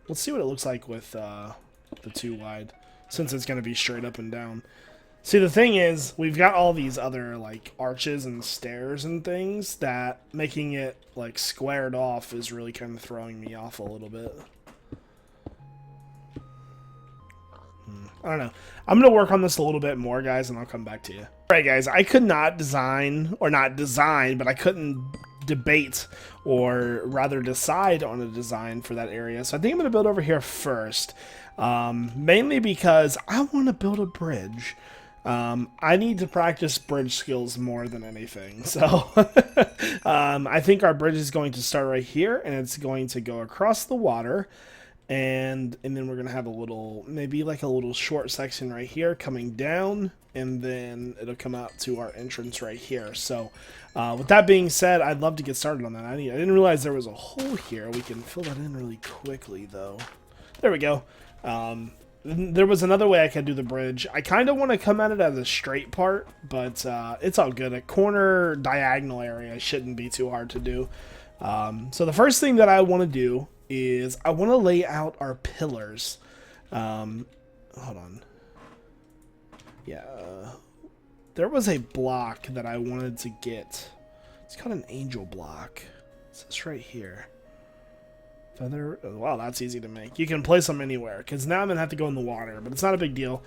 Let's see what it looks like with the 2 wide, since it's going to be straight up and down. See, the thing is, we've got all these other, like, arches and stairs and things that making it, like, squared off is really kind of throwing me off a little bit. I don't know. I'm going to work on this a little bit more, guys, and I'll come back to you. Alright, guys, I could not design, or not design, but I couldn't debate, or rather decide on a design for that area. So I think I'm going to build over here first, mainly because I want to build a bridge. I need to practice bridge skills more than anything. So I think our bridge is going to start right here, and it's going to go across the water, and then we're going to have a little, maybe like a little short section right here coming down, and then it'll come out to our entrance right here. So with that being said, I'd love to get started on that. I didn't realize there was a hole here. We can fill that in really quickly, though. There we go. There was another way I could do the bridge. I kind of want to come at it as a straight part, but it's all good. A corner diagonal area shouldn't be too hard to do. So the first thing that I want to do is I want to lay out our pillars. Hold on. Yeah. There was a block that I wanted to get. It's called an angel block. It's this right here. Feather. Oh, wow, that's easy to make. You can place them anywhere, because now I'm going to have to go in the water, but it's not a big deal.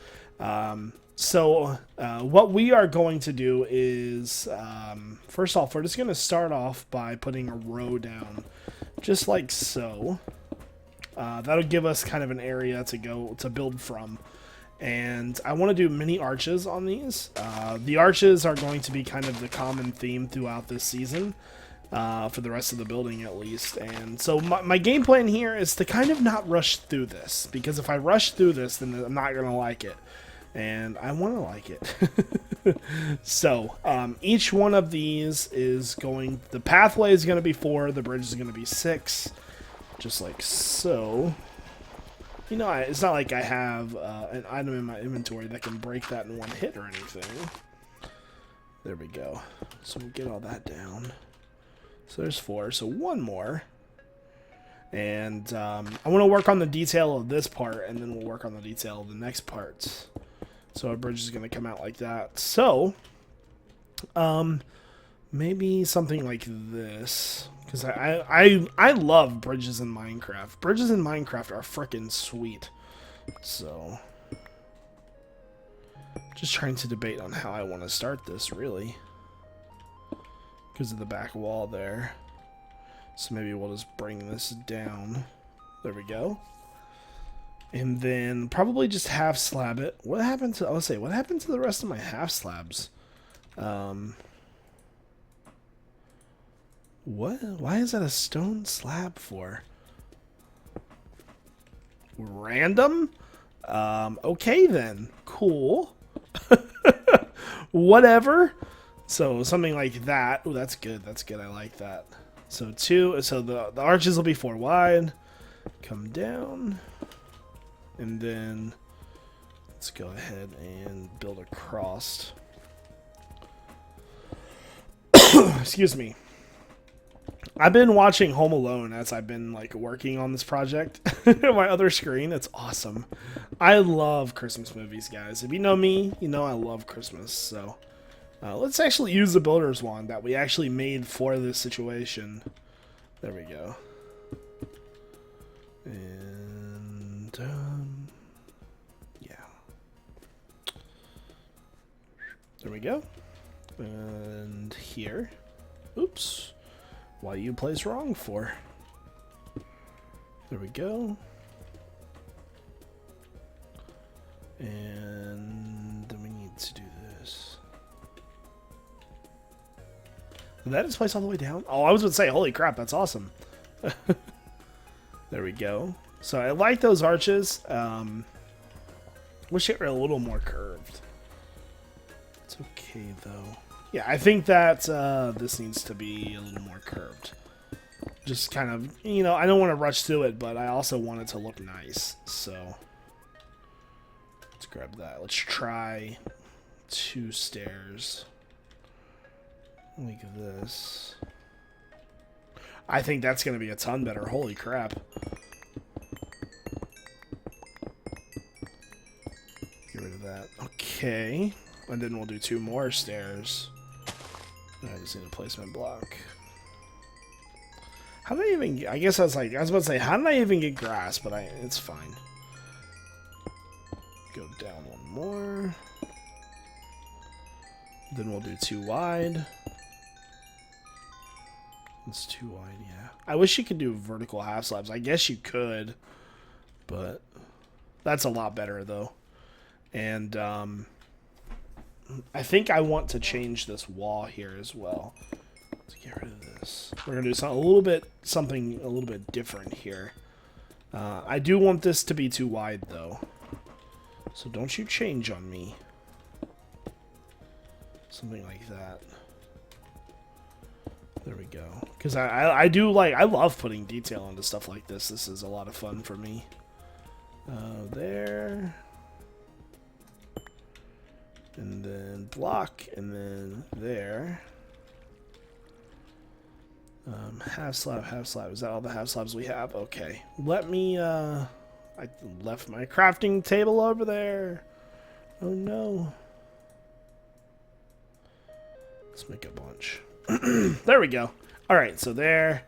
So what we are going to do is, first off, we're just going to start off by putting a row down, just like so. That'll give us kind of an area to build from. And I want to do mini arches on these. The arches are going to be kind of the common theme throughout this season. for the rest of the building at least. And so my game plan here is to kind of not rush through this, because if I rush through this, then I'm not going to like it. And I want to like it. So each one of these is going, the pathway is going to be 4, the bridge is going to be 6, just like so. You know, it's not like I have an item in my inventory that can break that in one hit or anything. There we go. So we'll get all that down. So there's 4, so 1 more. And I want to work on the detail of this part, and then we'll work on the detail of the next parts. So our bridge is going to come out like that. So, maybe something like this. Because I love bridges in Minecraft. Bridges in Minecraft are freaking sweet. So, just trying to debate on how I want to start this, really. Because of the back wall there. So maybe we'll just bring this down. There we go. And then probably just half slab it. What happened to, I'll say, what happened to the rest of my half slabs? What? Why is that a stone slab for? Random? Okay then. Cool. Whatever. So something like that. Oh, that's good. That's good. I like that. So 2. So the arches will be 4 wide. Come down. And then let's go ahead and build a cross. Excuse me. I've been watching Home Alone as I've been like working on this project on my other screen. It's awesome. I love Christmas movies, guys. If you know me, you know I love Christmas. So let's actually use the builder's wand that we actually made for this situation. There we go. And yeah. There we go. And here. Oops. Why you place wrong for? There we go. And then we need to do this. Did that just place all the way down? Oh, I was going to say, holy crap, that's awesome. There we go. So I like those arches. Wish it were a little more curved. It's okay, though. Yeah, I think that this needs to be a little more curved. Just kind of, you know, I don't want to rush through it, but I also want it to look nice. So let's grab that. Let's try 2 stairs. Like this. I think that's going to be a ton better. Holy crap. Get rid of that. Okay. And then we'll do 2 more stairs. I just need a placement block. How did I even... I guess I was about to say, how did I even get grass? But it's fine. Go down 1 more. Then we'll do 2 wide. It's 2 wide, yeah. I wish you could do vertical half slabs. I guess you could, but that's a lot better though. And I think I want to change this wall here as well. Let's get rid of this. We're gonna do something a little bit different here. I do want this to be too wide though, so don't you change on me. Something like that. There we go. Because I love putting detail into stuff like this. This is a lot of fun for me. There. And then block, and then there. Half slab, half slab. Is that all the half slabs we have? Okay. Let me, I left my crafting table over there. Oh no. Let's make a bunch. There we go. Alright, so there,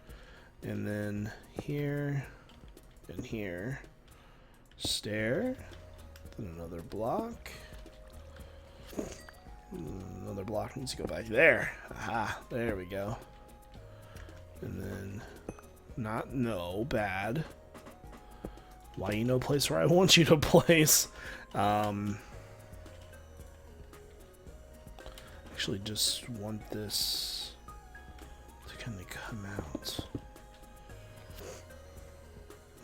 and then here, and here. Stair, then another block. Another block needs to go back there. Aha, there we go. And then, no, bad. Why you no place where I want you to place? Actually just want this to can they come out?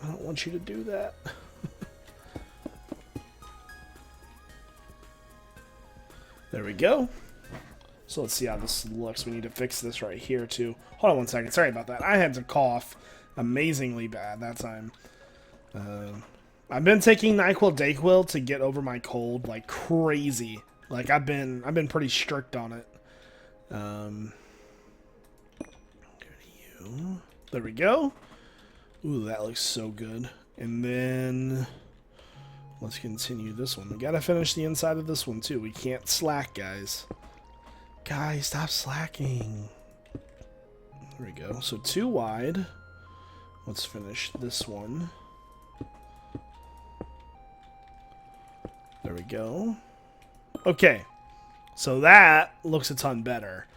I don't want you to do that. There we go. So let's see how this looks. We need to fix this right here too. Hold on one second. Sorry about that. I had to cough amazingly bad that time. I've been taking NyQuil DayQuil to get over my cold like crazy. Like I've been pretty strict on it. There we go. Ooh, that looks so good. And then let's continue this one. We gotta finish the inside of this one too. We can't slack, guys. Guys, stop slacking. There we go. So 2 wide. Let's finish this one. There we go. Okay. So that looks a ton better.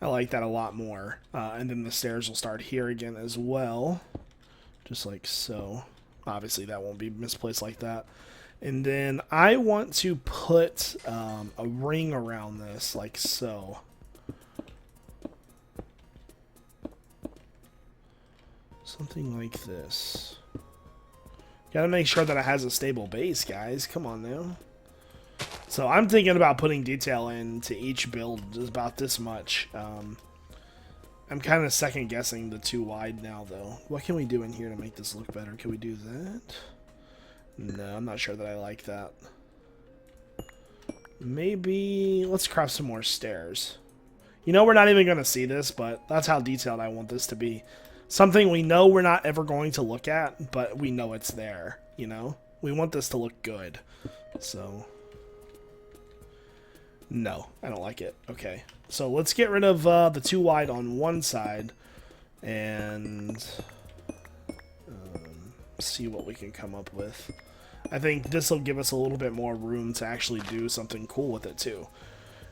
I like that a lot more. And then the stairs will start here again as well. Just like so. Obviously that won't be misplaced like that. And then I want to put a ring around this, like so. Something like this. Gotta make sure that it has a stable base, guys. Come on now. So I'm thinking about putting detail into each build just about this much. I'm kind of second guessing the 2 wide now, though. What can we do in here to make this look better? Can we do that? No, I'm not sure that I like that. Maybe let's craft some more stairs. You know, we're not even going to see this, but that's how detailed I want this to be. Something we know we're not ever going to look at, but we know it's there, you know? We want this to look good. So, no, I don't like it. Okay, so let's get rid of the 2 wide on one side and see what we can come up with. I think this will give us a little bit more room to actually do something cool with it too.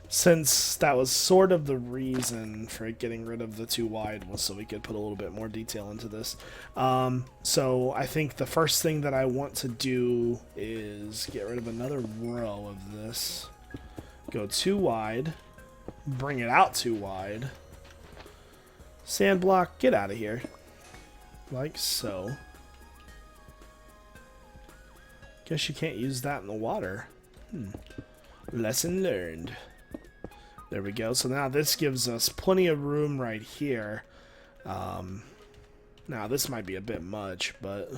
Since that was sort of the reason for getting rid of the 2 wide was so we could put a little bit more detail into this. So I think the first thing that I want to do is get rid of another row of this. Go 2 wide. Bring it out 2 wide. Sand block, get out of here. Like so. Guess you can't use that in the water. Lesson learned. There we go. So now this gives us plenty of room right here. Now this might be a bit much, but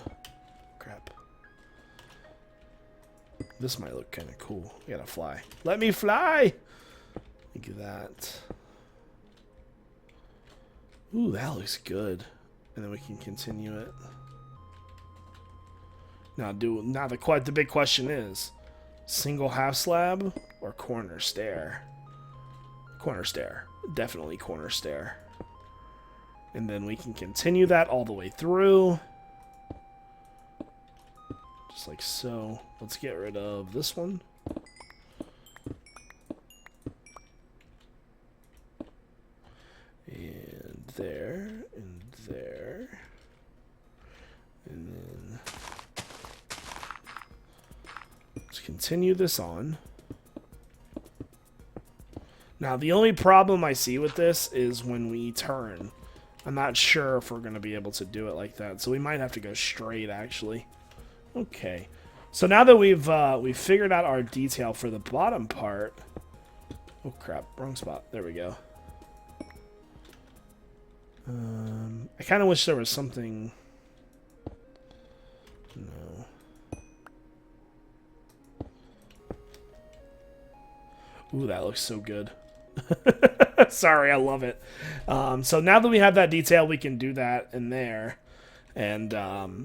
crap. This might look kind of cool. We gotta fly. Let me fly! Look at that. Ooh, that looks good. And then we can continue it. Now the big question is, single half slab or corner stair? Corner stair. Definitely corner stair. And then we can continue that all the way through. Just like so. Let's get rid of this one. And there, and there. And then let's continue this on. Now, the only problem I see with this is when we turn. I'm not sure if we're going to be able to do it like that, so we might have to go straight, actually. Okay. So now that we've figured out our detail for the bottom part. Oh, crap. Wrong spot. There we go. I kind of wish there was something. No. Ooh, that looks so good. Sorry, I love it. So now that we have that detail, we can do that in there. And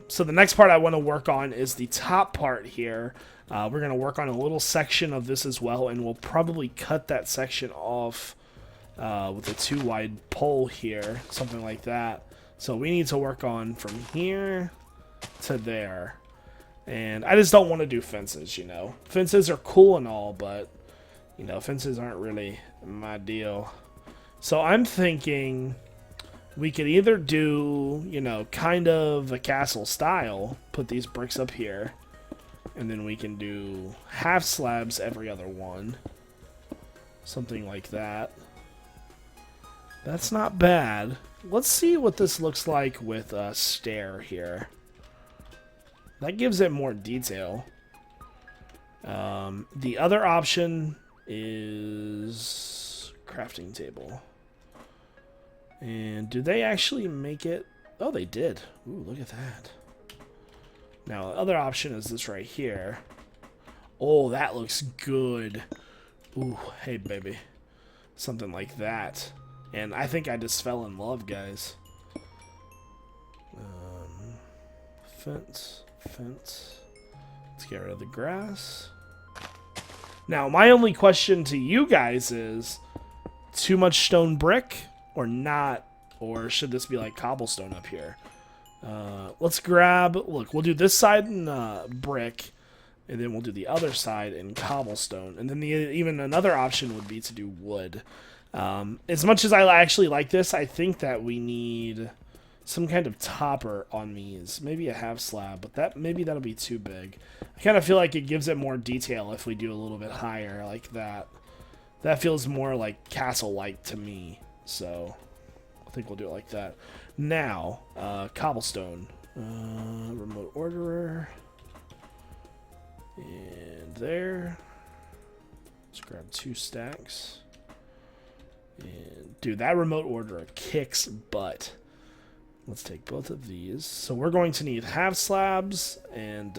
so the next part I want to work on is the top part here. We're going to work on a little section of this as well, and we'll probably cut that section off with a 2 wide pole here, something like that. So we need to work on from here to there. And I just don't want to do fences, you know. Fences are cool and all, but, you know, fences aren't really my deal. So I'm thinking we could either do, you know, kind of a castle style, put these bricks up here, and then we can do half slabs every other one. Something like that. That's not bad. let's see what this looks like with a stair here. That gives it more detail. The other option is crafting table. And do they actually make it? Oh, they did. Ooh, look at that. Now, the other option is this right here. Oh, that looks good. Ooh, hey, baby. Something like that. And I think I just fell in love, guys. Fence. Let's get rid of the grass. Now, my only question to you guys is, too much stone brick or not? Or should this be like cobblestone up here? Let's grab, look, we'll do this side in brick, and then we'll do the other side in cobblestone. And then even another option would be to do wood. As much as I actually like this, I think that we need some kind of topper on these. Maybe a half slab, but maybe that'll be too big. I kind of feel like it gives it more detail if we do a little bit higher like that. That feels more like castle-like to me, so I think we'll do it like that. Now, cobblestone. Remote orderer. And there. Let's grab 2 stacks. And dude, that remote orderer kicks butt. Let's take both of these. So we're going to need half slabs and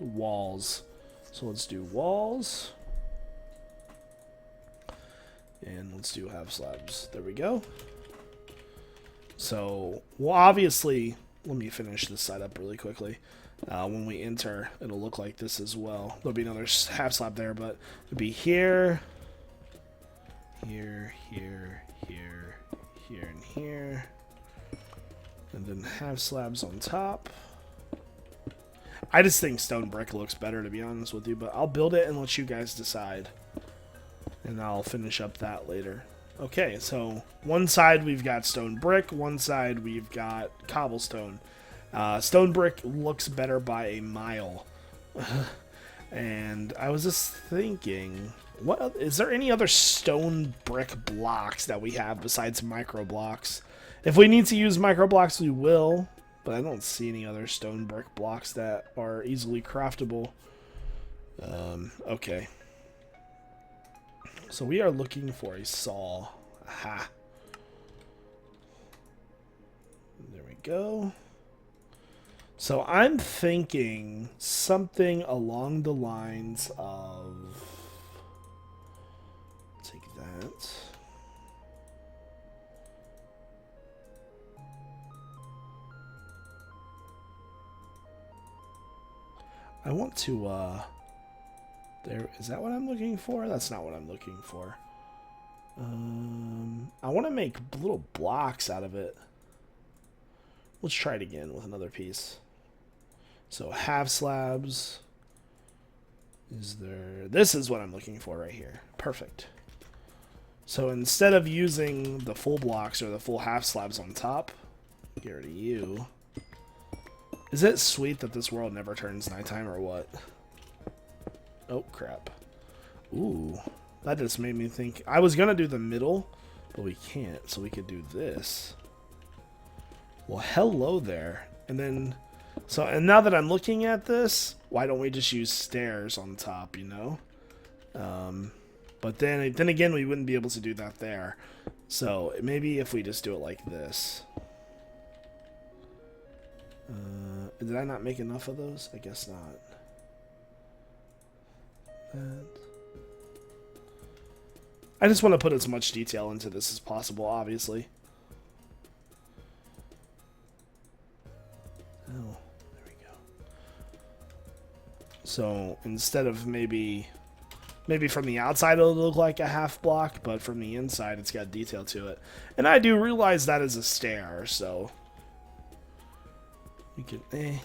walls. So let's do walls. And let's do half slabs. There we go. So, well, obviously, let me finish this side up really quickly. When we enter, it'll look like this as well. There'll be another half slab there, but it'll be here, here, here, here, here, and here. And then half slabs on top. I just think stone brick looks better, to be honest with you, but I'll build it and let you guys decide. And I'll finish up that later. Okay, so one side we've got stone brick, one side we've got cobblestone. Stone brick looks better by a mile. And I was just thinking, what is there any other stone brick blocks that we have besides micro blocks? If we need to use micro blocks, we will, but I don't see any other stone brick blocks that are easily craftable. Okay. So we are looking for a saw. Aha. There we go. So I'm thinking something along the lines of... Take that. I want to, there, is that what I'm looking for? That's not what I'm looking for. I want to make little blocks out of it. Let's try it again with another piece. So half slabs. Is there, this is what I'm looking for right here. Perfect. So instead of using the full blocks or the full half slabs on top, get rid of you. Is it sweet that this world never turns nighttime or what? Oh, crap. Ooh, that just made me think. I was going to do the middle, but we can't, so we could do this. Well, hello there. And then, so, and now that I'm looking at this, why don't we just use stairs on top, you know? But then again, we wouldn't be able to do that there. So maybe if we just do it like this. Did I not make enough of those? I guess not. I just want to put as much detail into this as possible, obviously. Oh, there we go. So instead of maybe from the outside it'll look like a half block, but from the inside it's got detail to it. And I do realize that is a stair, so we could,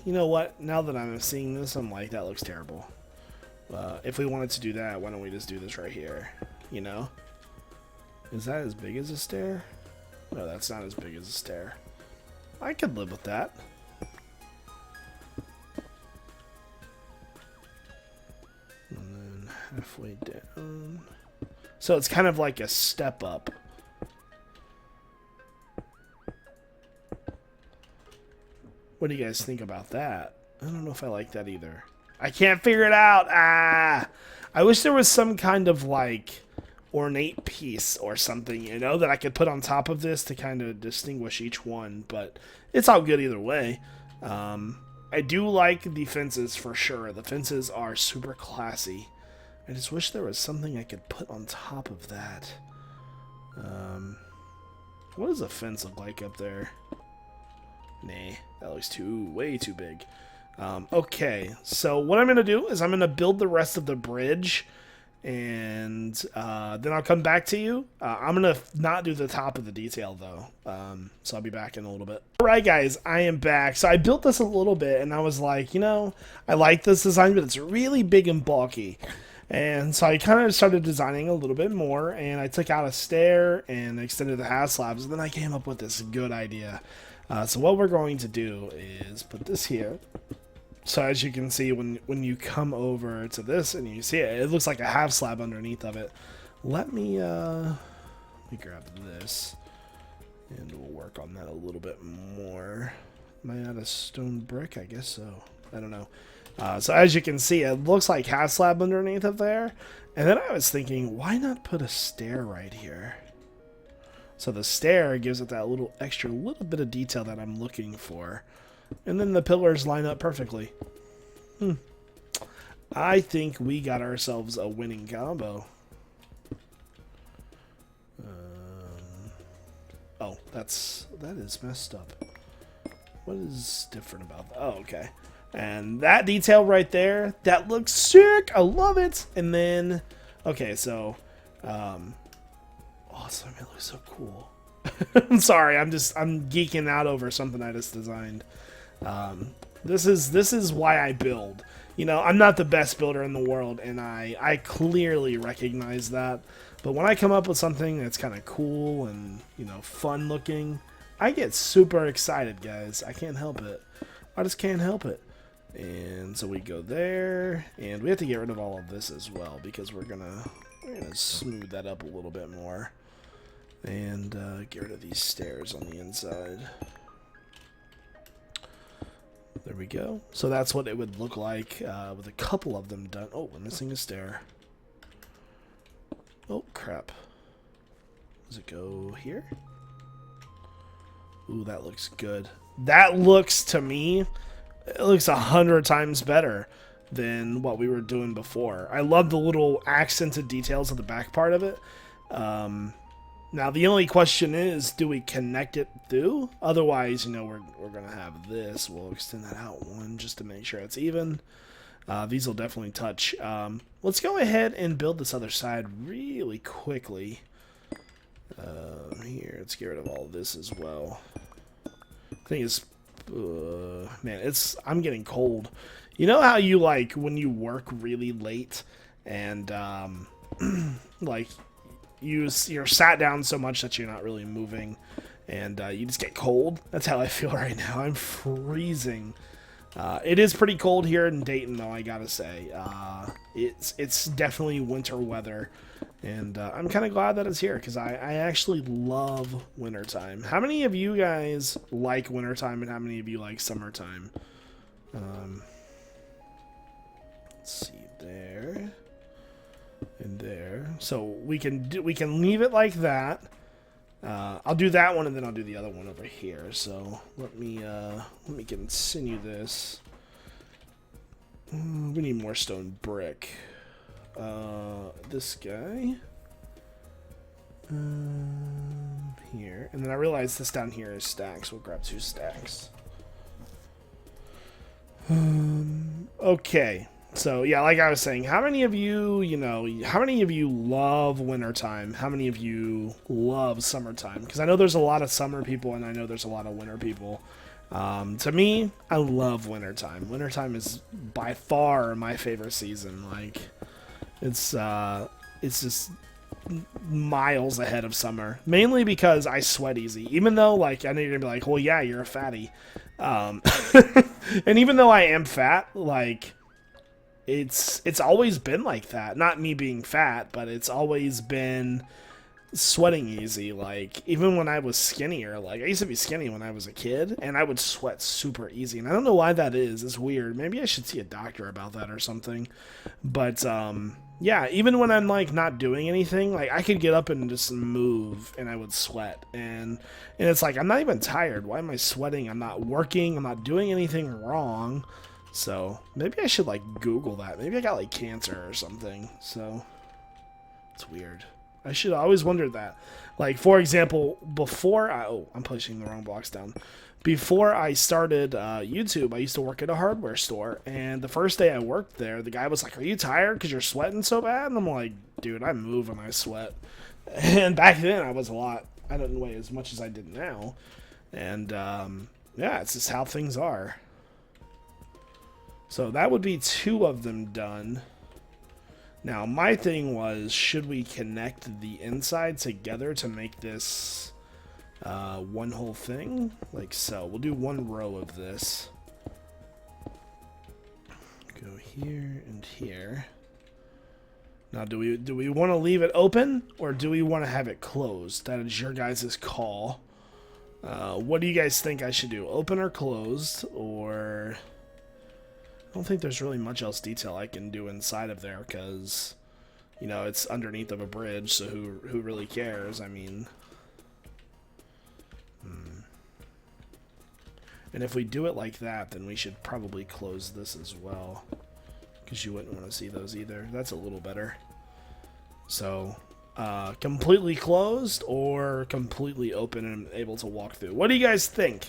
you know what? Now that I'm seeing this, I'm like, that looks terrible. If we wanted to do that, why don't we just do this right here? You know? Is that as big as a stair? No, that's not as big as a stair. I could live with that. And then halfway down. So it's kind of like a step up. What do you guys think about that? I don't know if I like that either. I can't figure it out. Ah, I wish there was some kind of like ornate piece or something, you know, that I could put on top of this to kind of distinguish each one, but it's all good either way. I do like the fences for sure. The fences are super classy. I just wish there was something I could put on top of that. What does a fence look like up there? Nah, that looks way too big. Okay, so what I'm going to do is I'm going to build the rest of the bridge, and then I'll come back to you. I'm going to not do the top of the detail, though, so I'll be back in a little bit. Alright, guys, I am back. So I built this a little bit, and I was like, you know, I like this design, but it's really big and bulky. And so I kind of started designing a little bit more, and I took out a stair and extended the half slabs, and then I came up with this good idea. So what we're going to do is put this here. So as you can see, when you come over to this and you see it, it looks like a half slab underneath of it. Let me grab this, and we'll work on that a little bit more. Am I out of stone brick? I guess so. I don't know. So as you can see, it looks like half slab underneath of there. And then I was thinking, why not put a stair right here? So the stair gives it that little bit of detail that I'm looking for. And then the pillars line up perfectly. I think we got ourselves a winning combo. Oh, that is messed up. What is different about that? Oh, okay. And that detail right there, that looks sick. I love it. And then, okay, so, awesome. It looks so cool. I'm sorry. I'm geeking out over something I just designed. This is why I build. You know, I'm not the best builder in the world, and I clearly recognize that. But when I come up with something that's kind of cool and, you know, fun looking, I get super excited, guys. I can't help it. I just can't help it. And so we go there, and we have to get rid of all of this as well, because we're gonna smooth that up a little bit more, and get rid of these stairs on the inside. There we go. So that's what it would look like with a couple of them done. Oh, we're missing a stair. Oh, crap. Does it go here? Ooh, that looks good. That looks, to me, it looks 100 times better than what we were doing before. I love the little accented details of the back part of it. Now, the only question is, do we connect it through? Otherwise, you know, we're going to have this. We'll extend that out one just to make sure it's even. These will definitely touch. Let's go ahead and build this other side really quickly. Here, let's get rid of all of this as well. I think it's... man, I'm getting cold. You know how you, like, when you work really late and, like... You're sat down so much that you're not really moving, and you just get cold. That's how I feel right now. I'm freezing. It is pretty cold here in Dayton, though, I gotta say. It's definitely winter weather, and I'm kind of glad that it's here, because I actually love wintertime. How many of you guys like wintertime, and how many of you like summertime? Let's see there. And there, so we can leave it like that. I'll do that one, and then I'll do the other one over here. So let me continue this. We need more stone brick. This guy here, and then I realized this down here is stacks. We'll grab 2 stacks. Okay. So, yeah, like I was saying, how many of you, how many of you love wintertime? How many of you love summertime? Because I know there's a lot of summer people, and I know there's a lot of winter people. To me, I love wintertime. Wintertime is by far my favorite season. Like, it's just miles ahead of summer. Mainly because I sweat easy. Even though, like, I know you're going to be like, well, yeah, you're a fatty. And even though I am fat, like... It's always been like that. Not me being fat, but it's always been sweating easy. Like, even when I was skinnier, like, I used to be skinny when I was a kid, and I would sweat super easy. And I don't know why that is. It's weird. Maybe I should see a doctor about that or something. But, yeah, even when I'm, like, not doing anything, like, I could get up and just move, and I would sweat. And it's like, I'm not even tired. Why am I sweating? I'm not working. I'm not doing anything wrong. So, maybe I should, like, Google that. Maybe I got, like, cancer or something. So, it's weird. I should always wonder that. Like, for example, before I... Oh, I'm pushing the wrong blocks down. Before I started YouTube, I used to work at a hardware store. And the first day I worked there, the guy was like, "Are you tired because you're sweating so bad?" And I'm like, "Dude, I move and I sweat." And back then, I was a lot... I didn't weigh as much as I did now. And, yeah, it's just how things are. So that would be 2 of them done. Now, my thing was, should we connect the inside together to make this one whole thing? Like so. We'll do 1 row of this. Go here and here. Now, do we want to leave it open, or do we want to have it closed? That is your guys' call. What do you guys think I should do? Open or closed, or... I don't think there's really much else detail I can do inside of there, because, you know, it's underneath of a bridge, so who really cares? I mean... And if we do it like that, then we should probably close this as well, because you wouldn't want to see those either. That's a little better. So, completely closed or completely open and able to walk through. What do you guys think?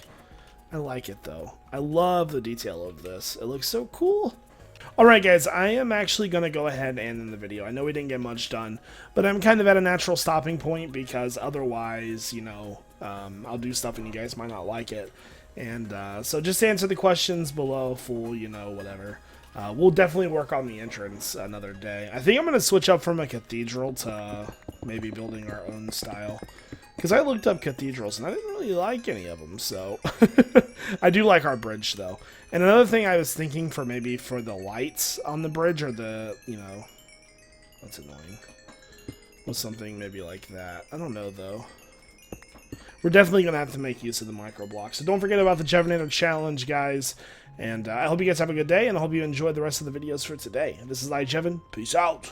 I like it, though. I love the detail of this. It looks so cool. Alright, guys, I am actually going to go ahead and end the video. I know we didn't get much done, but I'm kind of at a natural stopping point, because otherwise, you know, I'll do stuff and you guys might not like it. And so just answer the questions below, full, you know, whatever. We'll definitely work on the entrance another day. I think I'm going to switch up from a cathedral to maybe building our own style. Because I looked up cathedrals, and I didn't really like any of them, so... I do like our bridge, though. And another thing I was thinking for maybe for the lights on the bridge, or the, you know... That's annoying. Was something maybe like that. I don't know, though. We're definitely going to have to make use of the micro blocks. So don't forget about the Jevinator challenge, guys. And I hope you guys have a good day, and I hope you enjoyed the rest of the videos for today. This is iJevin. Peace out.